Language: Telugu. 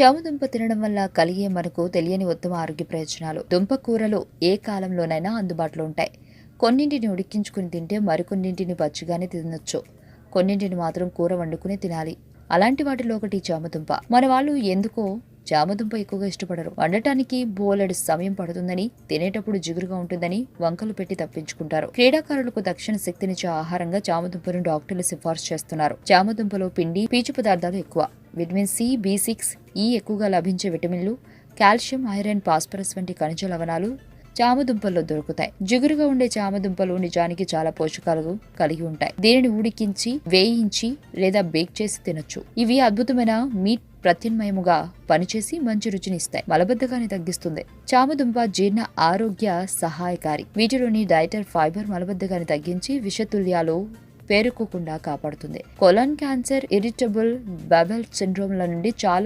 చామదుంప తినడం వల్ల కలిగే మనకు తెలియని ఉత్తమ ఆరోగ్య ప్రయోజనాలు. దుంప కూరలు ఏ కాలంలోనైనా అందుబాటులో ఉంటాయి. కొన్నింటిని ఉడికించుకుని తింటే మరికొన్నింటిని పచ్చిగానే తినొచ్చు. కొన్నింటిని మాత్రం కూర వండుకుని తినాలి. అలాంటి వాటిలో ఒకటి చామదుంప. మన వాళ్ళు ఎందుకో చామదుంప ఎక్కువగా ఇష్టపడరు. వండటానికి బోలెడు సమయం పడుతుందని, తినేటప్పుడు జిగురుగా ఉంటుందని వంకలు పెట్టి తప్పించుకుంటారు. క్రీడాకారులకు తక్షణ శక్తినిచ్చే ఆహారంగా చామదుంపను డాక్టర్లు సిఫార్సు చేస్తున్నారు. చామదుంపలో పిండి, పీచు పదార్థాలు ఎక్కువ. విటమిన్ సి, బి6, ఈ ఎక్కువగా లభించే విటమిన్లు, కాల్షియం, ఐరన్, ఫాస్ఫరస్ వంటి ఖనిజ లవణాలు చామదుంపల్లో దొరుకుతాయి. జిగురుగా ఉండే చామదుంపలు నిజానికి చాలా పోషకాలు కలిగి ఉంటాయి. దీనిని ఉడికించి, వేయించి లేదా బేక్ చేసి తినొచ్చు. ఇవి అద్భుతమైన మీట్ ప్రత్యామ్నాయముగా పనిచేసి మంచి రుచినిస్తాయి. మలబద్ధకాన్ని తగ్గిస్తుంది. చామదుంప జీర్ణ ఆరోగ్య సహాయకారి. వీటిలోని డైటరీ ఫైబర్ మలబద్ధకాన్ని తగ్గించి విషతుల్యాలు పేరుకోకుండా కాపాడుతుంది. కొలాన్ క్యాన్సర్, ఇరిటబుల్ బవెల్ సిండ్రోమ్ల నుండి చాలా